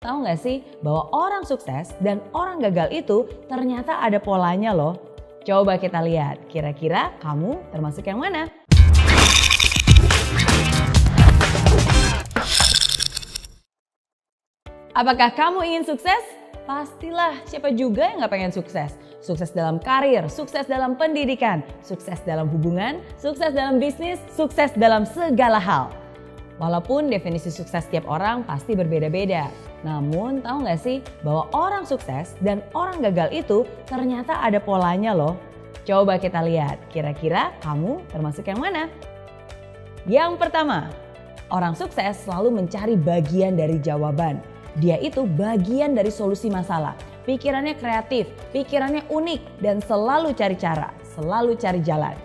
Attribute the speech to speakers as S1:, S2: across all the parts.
S1: Tahu nggak sih bahwa orang sukses dan orang gagal itu ternyata ada polanya loh. Coba kita lihat, kira-kira kamu termasuk yang mana? Apakah kamu ingin sukses? Pastilah, siapa juga yang gak pengen sukses? Sukses dalam karir, sukses dalam pendidikan, sukses dalam hubungan, sukses dalam bisnis, sukses dalam segala hal. Walaupun definisi sukses setiap orang pasti berbeda-beda. Namun tahu gak sih bahwa orang sukses dan orang gagal itu ternyata ada polanya loh. Coba kita lihat, kira-kira kamu termasuk yang mana? Yang pertama, orang sukses selalu mencari bagian dari jawaban. Dia itu bagian dari solusi masalah. Pikirannya kreatif, pikirannya unik dan selalu cari cara, selalu cari jalan.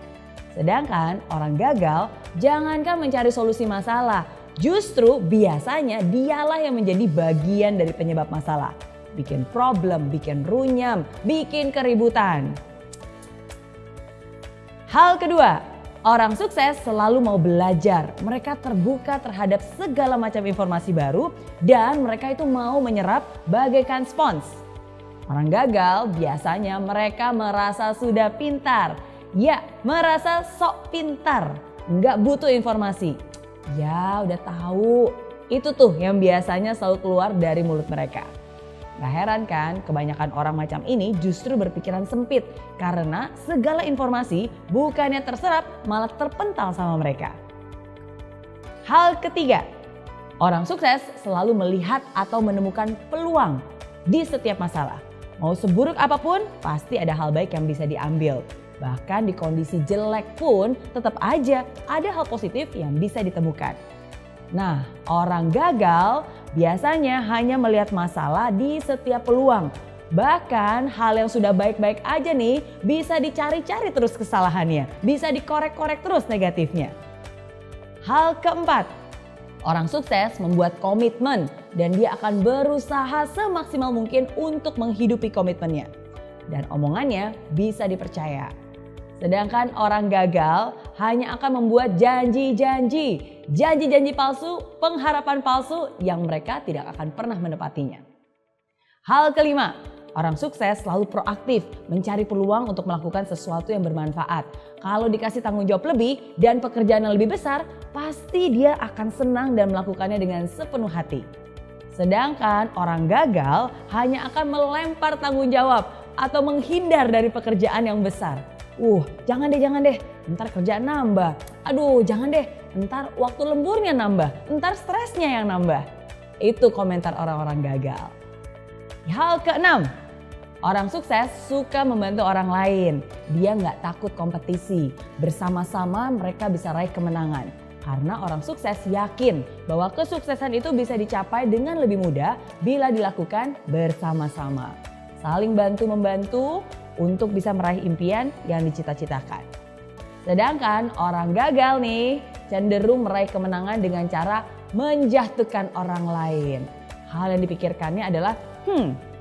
S1: Sedangkan orang gagal jangankan mencari solusi masalah, justru biasanya dialah yang menjadi bagian dari penyebab masalah. Bikin problem, bikin runyam, bikin keributan. Hal kedua, orang sukses selalu mau belajar. Mereka terbuka terhadap segala macam informasi baru dan mereka itu mau menyerap bagaikan spons. Orang gagal biasanya mereka merasa sudah pintar. Ya, merasa sok pintar, nggak butuh informasi. Ya udah tahu, itu tuh yang biasanya selalu keluar dari mulut mereka. Gak heran kan kebanyakan orang macam ini justru berpikiran sempit karena segala informasi bukannya terserap malah terpental sama mereka. Hal ketiga, orang sukses selalu melihat atau menemukan peluang di setiap masalah. Mau seburuk apapun pasti ada hal baik yang bisa diambil. Bahkan di kondisi jelek pun tetap aja ada hal positif yang bisa ditemukan. Nah, orang gagal biasanya hanya melihat masalah di setiap peluang. Bahkan hal yang sudah baik-baik aja nih bisa dicari-cari terus kesalahannya. Bisa dikorek-korek terus negatifnya. Hal keempat, orang sukses membuat komitmen dan dia akan berusaha semaksimal mungkin untuk menghidupi komitmennya. Dan omongannya bisa dipercaya. Sedangkan orang gagal hanya akan membuat janji-janji palsu, pengharapan palsu yang mereka tidak akan pernah menepatinya. Hal kelima, orang sukses selalu proaktif mencari peluang untuk melakukan sesuatu yang bermanfaat. Kalau dikasih tanggung jawab lebih dan pekerjaan yang lebih besar, pasti dia akan senang dan melakukannya dengan sepenuh hati. Sedangkan orang gagal hanya akan melempar tanggung jawab atau menghindar dari pekerjaan yang besar. Jangan deh, ntar kerjaan nambah. Aduh, jangan deh, ntar waktu lemburnya nambah, ntar stresnya yang nambah. Itu komentar orang-orang gagal. Hal keenam, orang sukses suka membantu orang lain. Dia nggak takut kompetisi. Bersama-sama mereka bisa raih kemenangan. Karena orang sukses yakin bahwa kesuksesan itu bisa dicapai dengan lebih mudah bila dilakukan bersama-sama. Saling bantu-membantu untuk bisa meraih impian yang dicita-citakan. Sedangkan orang gagal nih cenderung meraih kemenangan dengan cara menjatuhkan orang lain. Hal yang dipikirkannya adalah,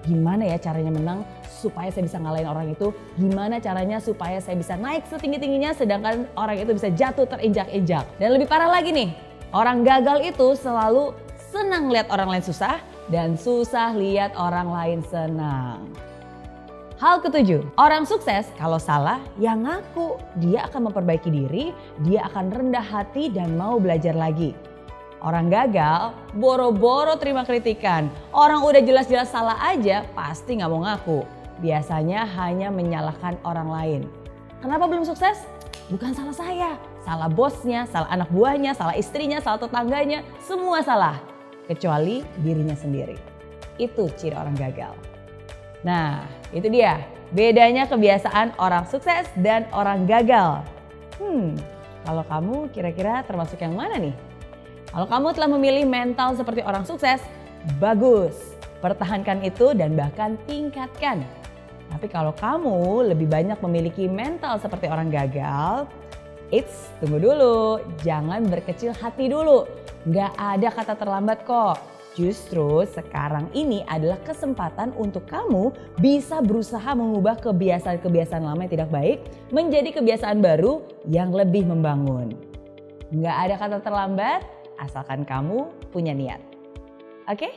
S1: gimana ya caranya menang supaya saya bisa ngalahin orang itu? Gimana caranya supaya saya bisa naik setinggi-tingginya sedangkan orang itu bisa jatuh terinjak-injak? Dan lebih parah lagi nih, orang gagal itu selalu senang lihat orang lain susah dan susah lihat orang lain senang. Hal ketujuh, orang sukses kalau salah ya ngaku. Dia akan memperbaiki diri, dia akan rendah hati dan mau belajar lagi. Orang gagal boro-boro terima kritikan. Orang udah jelas-jelas salah aja pasti gak mau ngaku. Biasanya hanya menyalahkan orang lain. Kenapa belum sukses? Bukan salah saya. Salah bosnya, salah anak buahnya, salah istrinya, salah tetangganya. Semua salah. Kecuali dirinya sendiri. Itu ciri orang gagal. Nah, itu dia bedanya kebiasaan orang sukses dan orang gagal. Kalau kamu kira-kira termasuk yang mana nih? Kalau kamu telah memilih mental seperti orang sukses, bagus. Pertahankan itu dan bahkan tingkatkan. Tapi kalau kamu lebih banyak memiliki mental seperti orang gagal, tunggu dulu. Jangan berkecil hati dulu. Nggak ada kata terlambat kok. Justru sekarang ini adalah kesempatan untuk kamu bisa berusaha mengubah kebiasaan-kebiasaan lama yang tidak baik menjadi kebiasaan baru yang lebih membangun. Nggak ada kata terlambat asalkan kamu punya niat. Oke?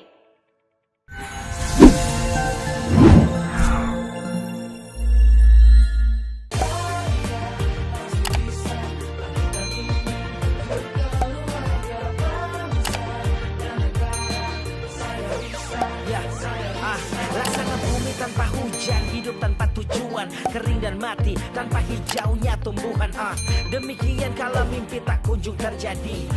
S2: bujang hidup tanpa tujuan, kering dan mati tanpa hijaunya tumbuhan. Demikian kalau mimpi tak kunjung terjadi,